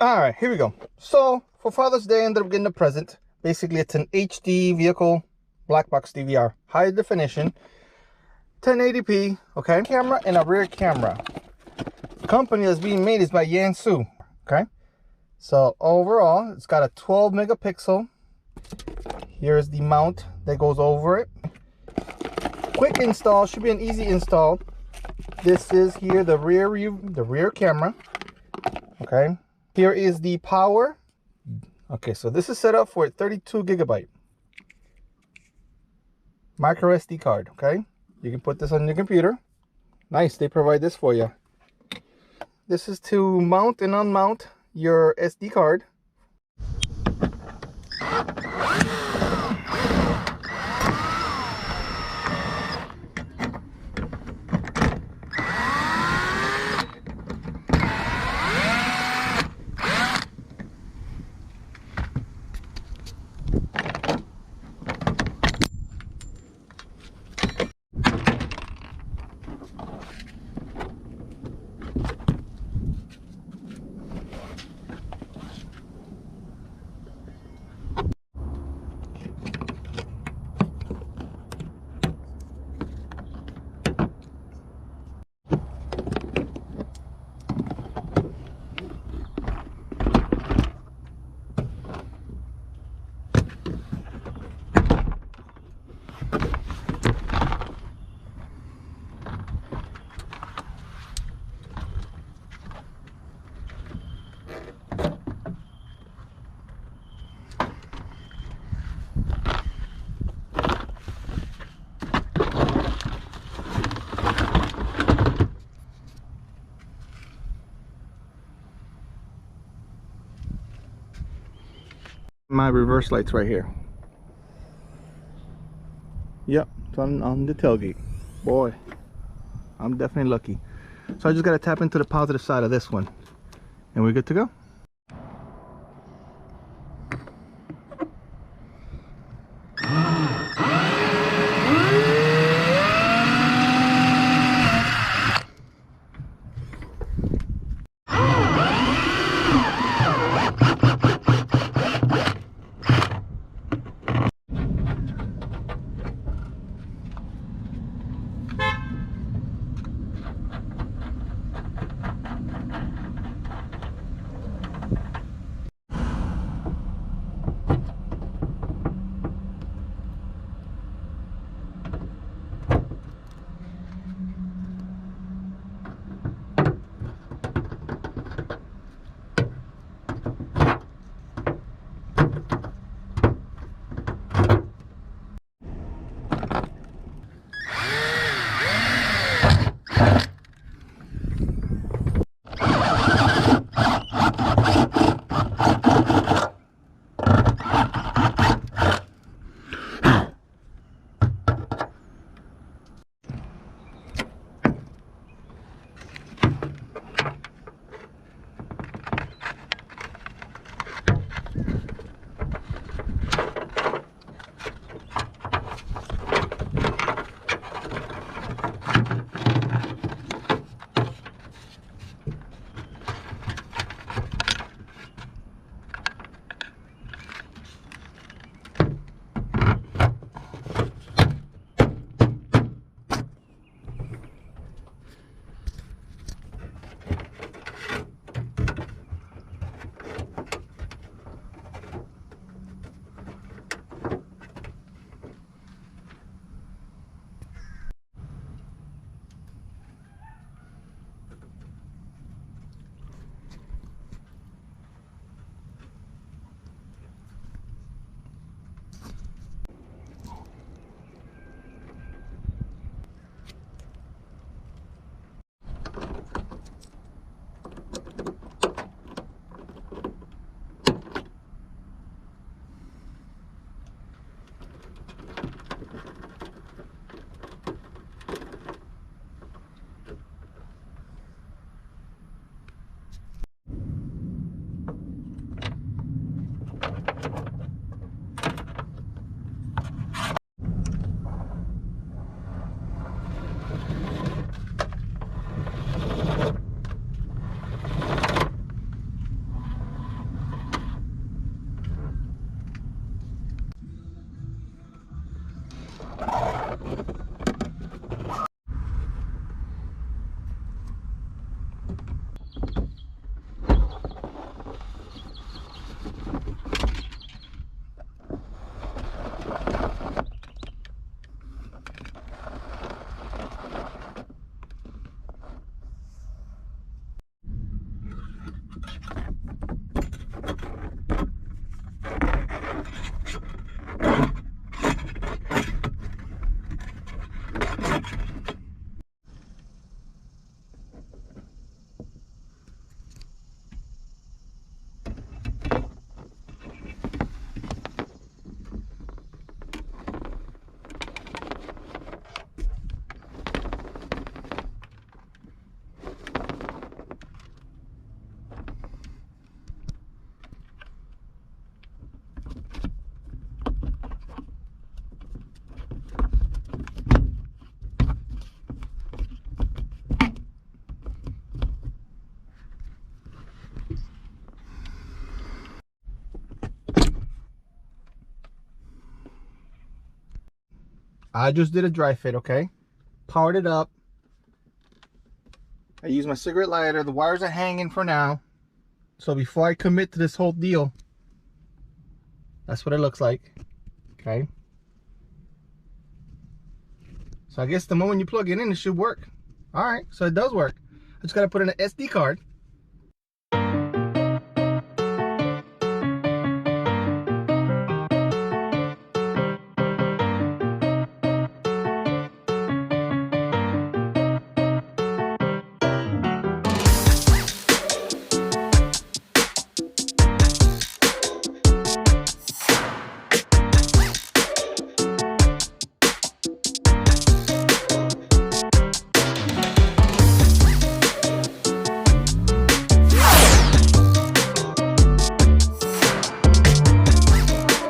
All right, here we go. So for Father's Day, I ended up getting a present. Basically, it's an HD vehicle black box DVR, high definition, 1080p, okay? Camera and a rear camera. The company that's being made is by Yansoo, okay? So overall, it's got a 12 megapixel. Here's the mount that goes over it. Quick install, should be an easy install. This is here the rear camera, okay? Here is the power. Okay, so this is set up for a 32 gigabyte micro SD card, okay? You can put this on your computer. Nice, they provide this for you. This is to mount and unmount your SD card. My reverse lights right here. Yep, it's on the tailgate. Boy, I'm definitely lucky. So I just got to tap into the positive side of this one and we're good to go. I just did a dry fit, okay? Powered it up. I use my cigarette lighter. The wires are hanging for now. So before I commit to this whole deal, that's what it looks like, okay? So I guess the moment you plug it in, it should work. All right, so it does work. I just gotta put in an SD card.